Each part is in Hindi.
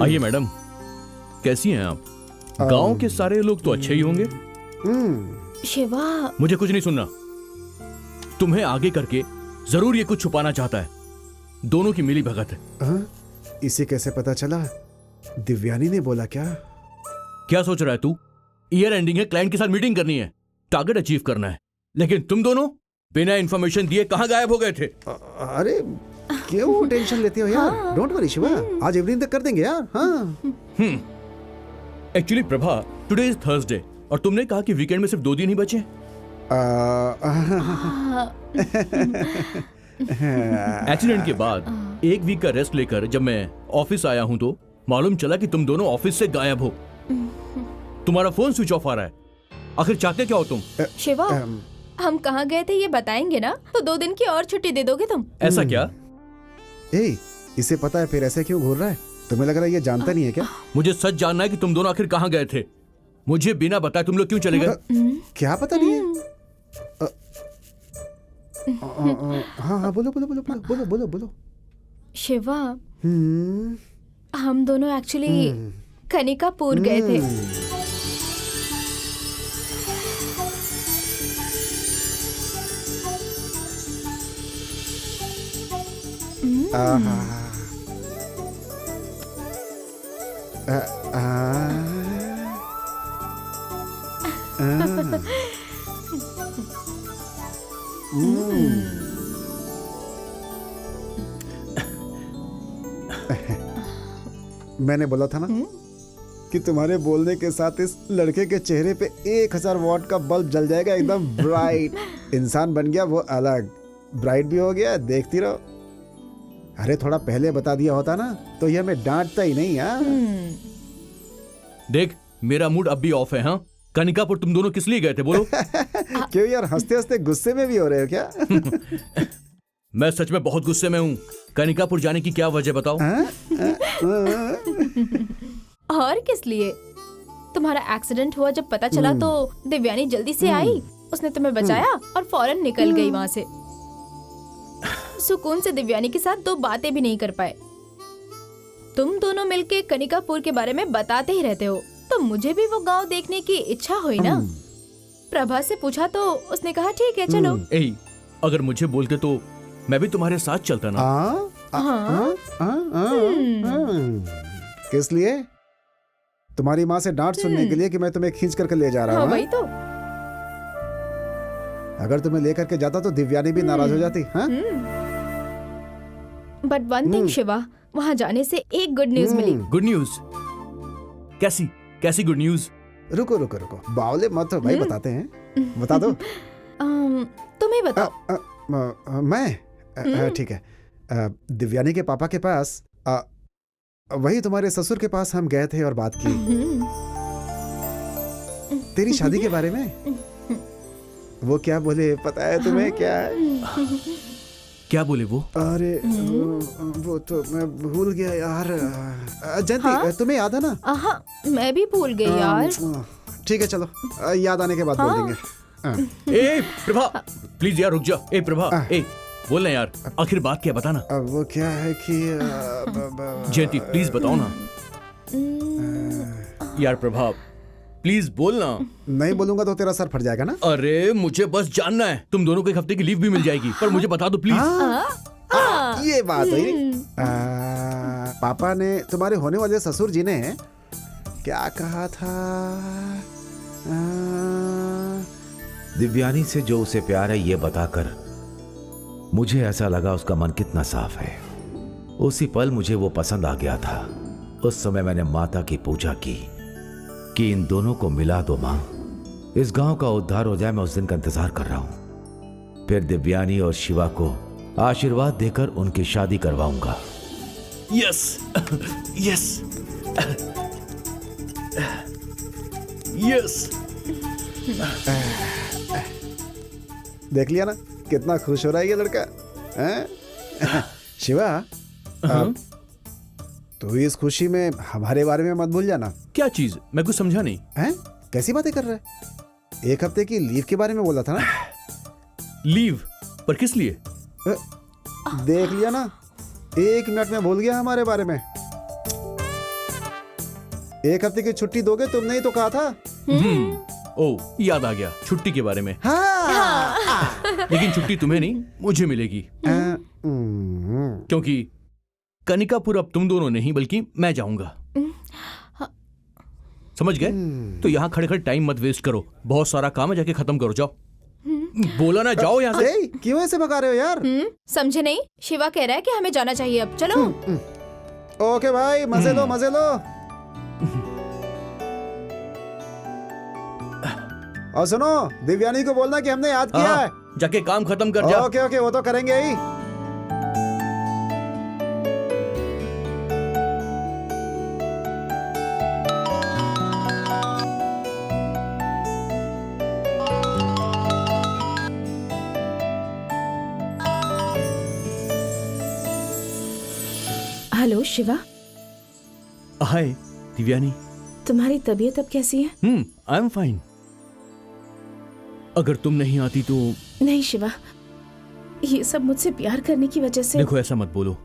आइए मैडम, कैसी हैं आप? गांव के सारे लोग तो अच्छे ही होंगे। शिवा, मुझे कुछ नहीं सुनना। तुम्हें आगे करके जरूर ये कुछ छुपाना चाहता है। दोनों की मिली भगत है। इसे कैसे पता चला? दिव्यानी ने बोला क्या? क्या सोच रहा है तू? ईयर एंडिंग है, क्लाइंट के साथ मीटिंग करनी है, टारगेट अचीव करना है, लेकिन तुम दोनों बिना इंफॉर्मेशन दिए कहां गायब हो गए थे? अरे क्यों टेंशन लेते हो यार? डोंट वरी शिवा, आज इवनिंग तक कर देंगे यार। हाँ। Actually Prabha, today is Thursday और तुमने कहा कि वीकेंड में सिर्फ 2 दिन ही बचे। एक्सीडेंट के बाद 1 वीक का रेस्ट लेकर जब मैं ऑफिस आया हूं तो मालूम चला कि तुम दोनों ऑफिस से गायब हो। तुम्हारा फोन स्विच ऑफ आ रहा है। आखिर चाहते क्या हो तुम? शिवा, हम कहाँ गए थे ये बताएंगे ना तो 2 दिन की और छुट्टी दे दोगे तुम? ऐसा क्या? इसे पता है फिर ऐसे क्यों घूर रहा है? तुम्हें लग रहा है ये जानता नहीं है क्या? मुझे सच जानना है कि तुम दोनों आखिर कहाँ गए थे। मुझे बिना बताए तुम लोग क्यों चले गए? क्या पता नहीं है? हाँ, बोलो बोलो बोलो बोलो बोलो बोलो बोलो। शिवा, हम दोनों एक्चुअली कनिकापुर गए थे। मैंने बोला था ना कि तुम्हारे बोलने के साथ इस लड़के के चेहरे पे 1000 वॉट का बल्ब जल जाएगा, एकदम ब्राइट। इंसान बन गया वो अलग, ब्राइट भी हो गया। देखती रहो। अरे थोड़ा पहले बता दिया होता ना तो ये हमें डांटता ही नहीं। यार देख, मेरा मूड अब भी ऑफ है। हाँ, कनिकापुर तुम दोनों किस लिए गए थे बोलो? क्यों यार, हंसते हंसते गुस्से में भी हो रहे हो क्या? मैं सच में बहुत गुस्से में हूँ। कनिकापुर जाने की क्या वजह बताओ? और किस लिए? तुम्हारा एक्सीडेंट हुआ जब पता चला तो दिव्यानी जल्दी से आई, उसने तुम्हें बचाया और फौरन निकल गई वहाँ से। सुकून से दिव्यानी के साथ 2 बातें भी नहीं कर पाए। तुम दोनों मिलके कनिकापुर के बारे में बताते ही रहते हो, तो मुझे भी वो गांव देखने की इच्छा हुई ना। प्रभा से पूछा तो उसने कहा ठीक है चलो। अगर मुझे बोलते तो मैं भी तुम्हारे साथ चलता ना। किस लिए? तुम्हारी माँ से डांट सुनने के लिए कि मैं तुम्हें खींच करके ले जा रहा हूँ? वही तो। अगर तुम्हें लेकर के जाता तो दिव्यानी भी नाराज हो जाती। बट वन थिंग शिवा, वहाँ जाने से एक गुड न्यूज मिली। Good news? कैसी गुड न्यूज? रुको रुको रुको, बावले मत हो भाई, बताते हैं। बता दो। तुम्हें बताओ। मैं ठीक है। दिव्यानी के पापा के पास, वही तुम्हारे ससुर के पास हम गए थे और बात की तेरी शादी के बारे में। वो क्या बोले पता है तुम्हें? क्या बोले वो? अरे वो तो मैं भूल गया यार। जयंती, तुम्हें याद है ना? हाँ, मैं भी भूल गई यार। ठीक है चलो, याद आने के बाद बोल देंगे। ए प्रभा, प्लीज यार रुक जा। ए प्रभा, बोलना यार, आखिर बात क्या, बताना। वो क्या है कि जयंती प्लीज बताओ ना यार। प्रभा प्लीज बोलना। नहीं बोलूंगा तो तेरा सर फट जाएगा ना। अरे मुझे बस जानना है। तुम दोनों को 1 हफ्ते की लीव भी मिल जाएगी, पर मुझे बता दो प्लीज। ये बात हुई। पापा ने, तुम्हारे होने वाले ससुर जी ने क्या कहा था? दिव्यानी से जो उसे प्यार है ये बताकर मुझे ऐसा लगा उसका मन कितना साफ है। उसी पल मुझे वो पसंद आ गया था। उस समय मैंने माता की पूजा की कि इन दोनों को मिला दो मां, इस गांव का उद्धार हो जाए। मैं उस दिन का इंतजार कर रहा हूं। फिर दिव्यानी और शिवा को आशीर्वाद देकर उनकी शादी करवाऊंगा। Yes yes yes. देख लिया ना कितना खुश हो रहा है ये लड़का। शिवा, तू इस खुशी में हमारे बारे में मत भूल जाना। क्या चीज? मैं कुछ समझा नहीं। हैं? कैसी बातें कर रहा है? 1 हफ्ते की लीव के बारे में बोला था ना। लीव? पर किस लिए? देख लिया ना, 1 मिनट में भूल गया हमारे बारे में। 1 हफ्ते की छुट्टी दोगे, तुमने ही तो कहा था। ओ याद आ गया छुट्टी के बारे में। हाँ। लेकिन छुट्टी तुम्हें नहीं, मुझे मिलेगी, क्योंकि कनिकापुर अब तुम दोनों नहीं बल्कि मैं जाऊंगा। समझ गए? तो यहाँ खड़े खड़े टाइम मत वेस्ट करो, बहुत सारा काम है, जाके खत्म करो, जाओ। बोला ना जाओ यहाँ से। ए, क्यों ऐसे भगा रहे हो यार? समझे नहीं? शिवा कह रहा है कि हमें जाना चाहिए अब, चलो। ओके भाई, मजे लो मजे लो। और सुनो, दिव्यानी को बोलना कि हमने याद किया है। जाके काम खत्म कर जा। ओके ओके, वो तो करेंगे ही। हेलो शिवा, हाय दिव्यानी। तुम्हारी तबीयत अब कैसी है? I am fine. अगर तुम नहीं आती तो। नहीं शिवा, ये सब मुझसे प्यार करने की वजह से। देखो ऐसा मत बोलो,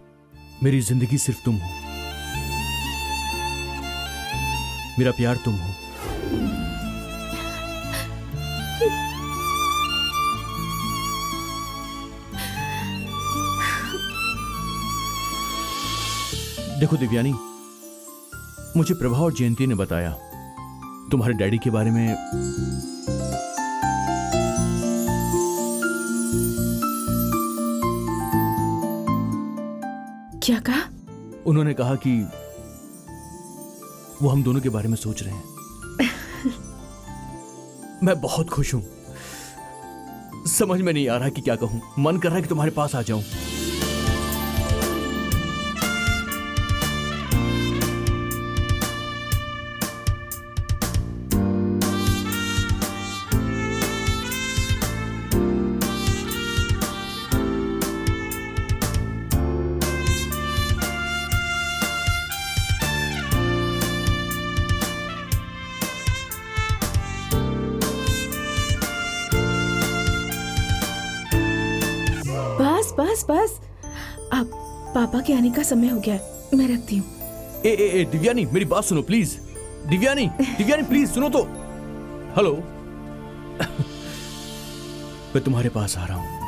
मेरी जिंदगी सिर्फ तुम हो, मेरा प्यार तुम हो। देखो दिव्यानी, मुझे प्रभा और जयंती ने बताया तुम्हारे डैडी के बारे में। क्या कहा? उन्होंने कहा कि वो हम दोनों के बारे में सोच रहे हैं। मैं बहुत खुश हूं, समझ में नहीं आ रहा कि क्या कहूं। मन कर रहा है कि तुम्हारे पास आ जाऊं। बस बस बस, अब पापा के आने का समय हो गया है, मैं रखती हूँ। ए दिव्यानी, मेरी बात सुनो प्लीज। दिव्यानी दिव्यानी प्लीज सुनो तो। हेलो। मैं तुम्हारे पास आ रहा हूं।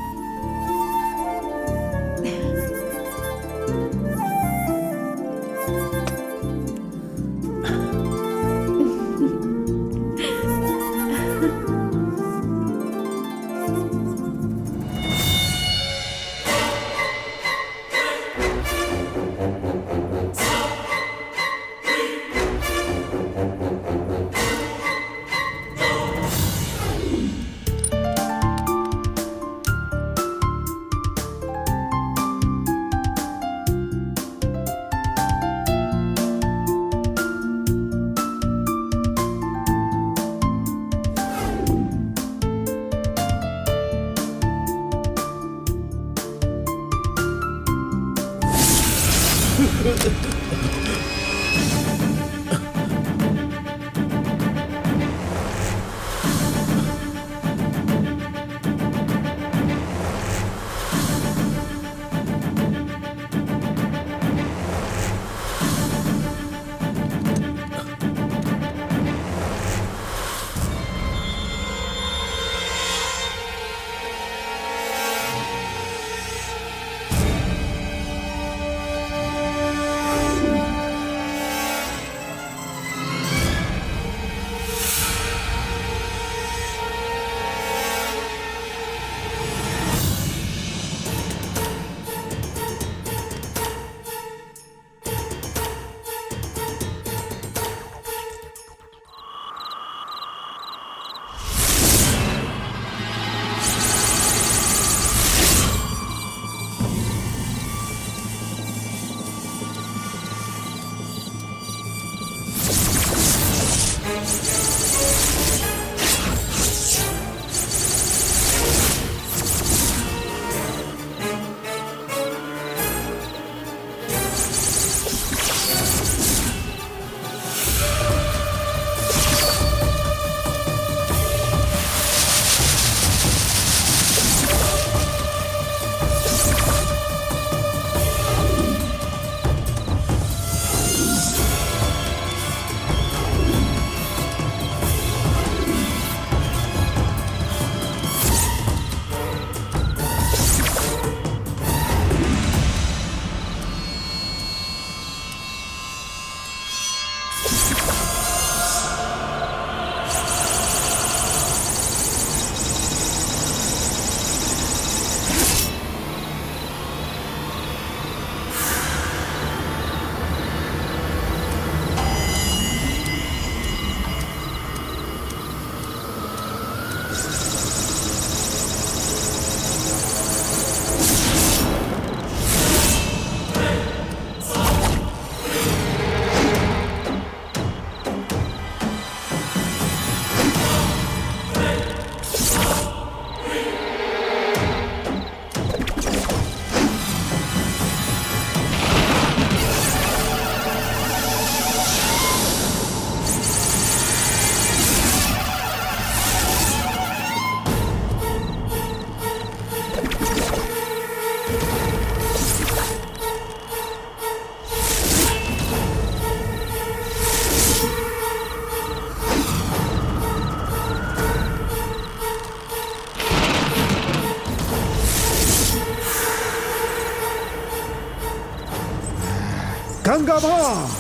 गंगा माँ।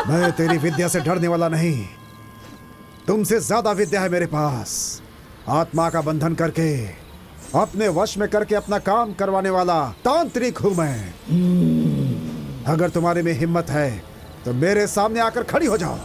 मैं तेरी विद्या से डरने वाला नहीं, तुमसे ज्यादा विद्या है मेरे पास। आत्मा का बंधन करके अपने वश में करके अपना काम करवाने वाला तांत्रिक हूं मैं। अगर तुम्हारे में हिम्मत है तो मेरे सामने आकर खड़ी हो जाओ।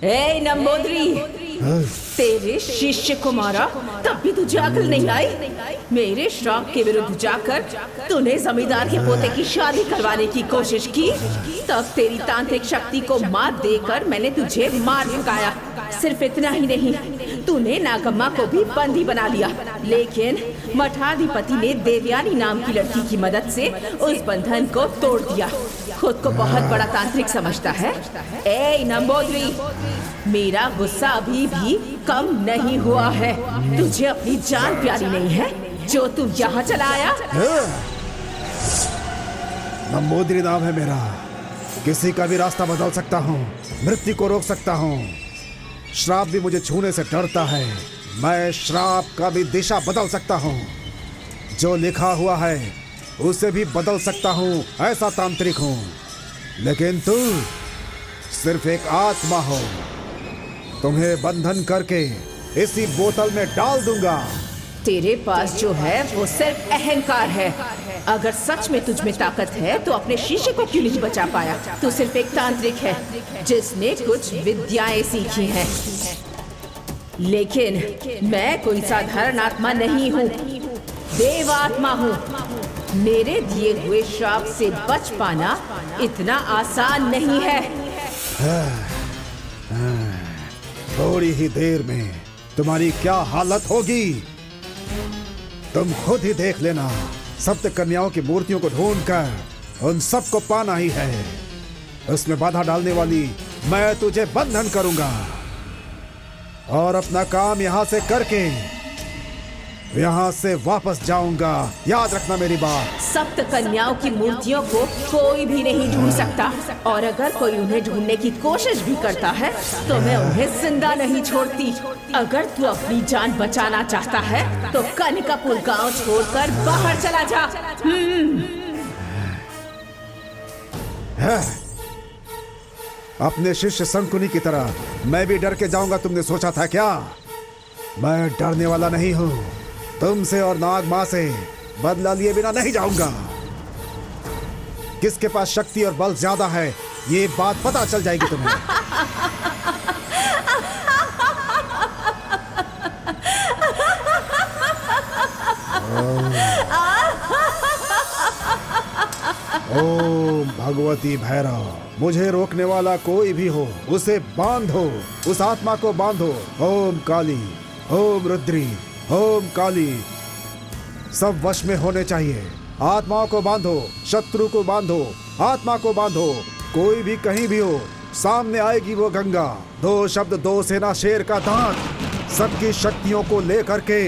ए नंबोदरी, तेरे शिष्य को मारा तब भी तुझे अकल नहीं आई? मेरे श्राप के विरुद्ध जाकर तूने जमींदार के पोते की शादी करवाने की कोशिश की, तब तेरी तांत्रिक शक्ति को मात देकर मैंने तुझे मार भगाया। सिर्फ इतना ही नहीं, तूने नागम्मा को भी बंदी बना लिया, लेकिन मठाधिपति ने देवयानी नाम की लड़की की मदद से उस बंधन को तोड़ दिया। खुद को बहुत बड़ा तांत्रिक समझता है। ए नंबोदरी, मेरा गुस्सा अभी भी कम नहीं हुआ है। तुझे अपनी जान प्यारी नहीं है जो तू यहाँ चला आया? नंबोदरी नाम है मेरा, किसी का भी रास्ता बदल सकता हूँ, मृत्यु को रोक सकता हूँ। श्राप भी मुझे छूने से डरता है। मैं श्राप का भी दिशा बदल सकता हूँ, जो लिखा हुआ है उसे भी बदल सकता हूँ। ऐसा तांत्रिक हूँ। लेकिन तू सिर्फ एक आत्मा हो, तुम्हें बंधन करके इसी बोतल में डाल दूंगा। तेरे पास जो है वो सिर्फ अहंकार है। अगर सच में तुझ में ताकत है तो अपने शिष्य को क्यों नहीं बचा पाया? तू सिर्फ एक तांत्रिक है जिसने कुछ विद्याएं सीखी हैं। लेकिन मैं कोई साधारण आत्मा नहीं हूँ, देव आत्मा हूँ। मेरे दिए हुए श्राप से बच पाना इतना आसान नहीं है। थोड़ी ही देर में तुम्हारी क्या हालत होगी, तुम खुद ही देख लेना। सप्त कन्याओं की मूर्तियों को ढूंढकर उन सबको पाना ही है। उसमें बाधा डालने वाली मैं तुझे बंधन करूंगा और अपना काम यहां से करके यहाँ से वापस जाऊंगा। याद रखना मेरी बात। सप्त कन्याओं की मूर्तियों को कोई भी नहीं ढूंढ सकता, और अगर कोई उन्हें ढूंढने की कोशिश भी करता है तो मैं उन्हें जिंदा नहीं छोड़ती। अगर तू अपनी जान बचाना चाहता है तो कनिकापुर गांव छोड़कर बाहर चला जा। अपने शिष्य शंकुनी की तरह मैं भी डर के जाऊंगा, तुमने सोचा था क्या? मैं डरने वाला नहीं हूँ। तुमसे और नाग माँ से बदला लिए बिना नहीं जाऊंगा। किसके पास शक्ति और बल ज्यादा है ये बात पता चल जाएगी तुम्हें। ओम भगवती भैरव, मुझे रोकने वाला कोई भी हो उसे बांधो, उस आत्मा को बांधो। ओम काली, ओम रुद्री, ओम काली। सब वश में होने चाहिए। आत्माओं को बांधो, शत्रु को बांधो, आत्मा को बांधो। कोई भी कहीं भी हो, सामने आएगी वो गंगा। दो शब्द, दो सेना, शेर का दांत। सबकी शक्तियों को लेकर के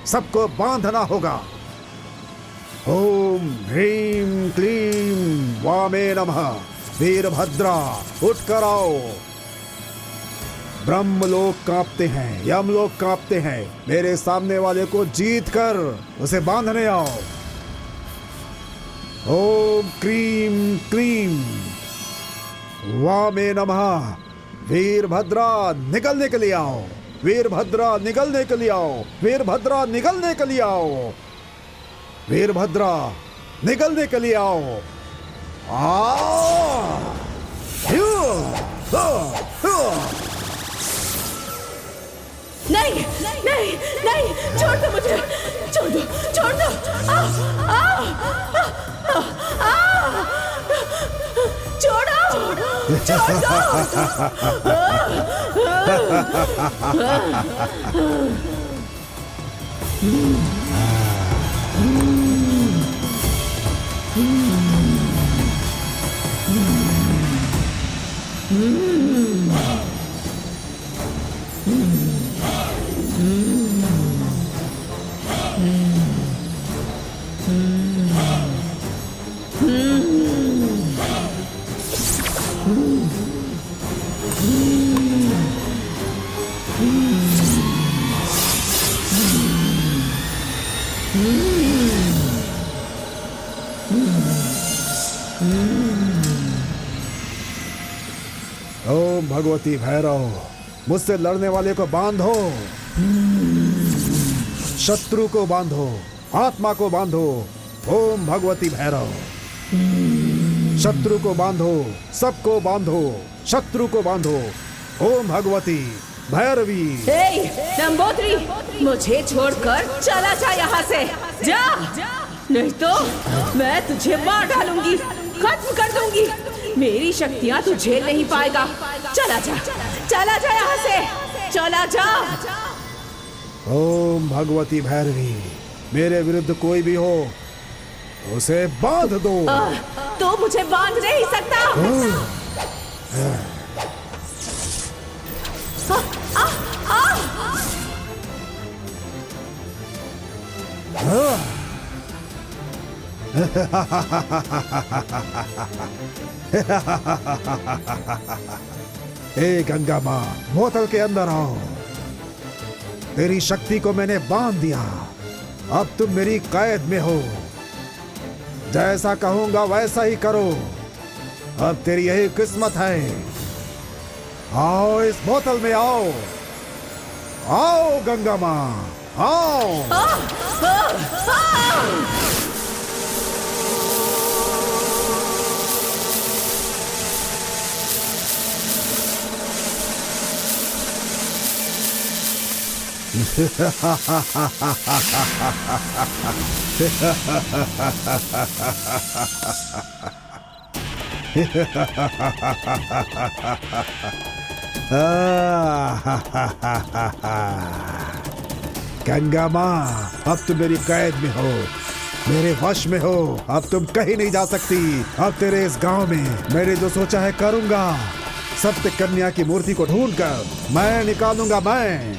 सबको बांधना होगा। ओम ह्रीं क्लीं वामे नमः। वीरभद्रा उठ कर आओ। ब्रह्मलोक कांपते हैं, यमलोक कांपते हैं। मेरे सामने वाले को जीत कर उसे बांधने आओ। ओम क्रीम क्रीम वामे नमः। वीरभद्रा निकलने के लिए आओ, वीरभद्रा निकलने के लिए आओ, वीरभद्रा निकलने के लिए आओ, वीरभद्रा निकलने के लिए आओ। नहीं नहीं नहीं, छोड़ दो मुझे, छोड़ दो, छोड़ दो। आ, आ, आ, आ, आ, छोड़ो, छोड़ ओम भगवती भैरव, मुझसे लड़ने वाले को बांधो, शत्रु को बांधो, आत्मा को बांधो। ओम भगवती भैरव, शत्रु को बांधो, सबको बांधो, शत्रु को बांधो। ओम भगवती भैरवी। नंबोदरी, मुझे छोड़कर चला जा यहाँ से, जा, नहीं तो मैं तुझे मार डालूंगी, खत्म कर दूंगी। मेरी शक्तियाँ तू झेल नहीं पाएगा। चला जा, चला जा यहाँ से, चला जा। ओम भगवती भैरवी, मेरे विरुद्ध कोई भी हो उसे बांध दो। तू मुझे बांध नहीं सकता। ए गंगा माँ, बोतल के अंदर आओ। तेरी शक्ति को मैंने बांध दिया, अब तुम मेरी कैद में हो। जैसा कहूंगा वैसा ही करो, अब तेरी यही किस्मत है। आओ इस बोतल में आओ, आओ गंगा माँ, आओ। गंगा माँ, अब तुम मेरी कैद में हो, मेरे वश में हो। अब तुम कहीं नहीं जा सकती। अब तेरे इस गांव में मैंने जो सोचा है करूंगा। सत्य कन्या की मूर्ति को ढूंढकर मैं निकालूंगा, मैं।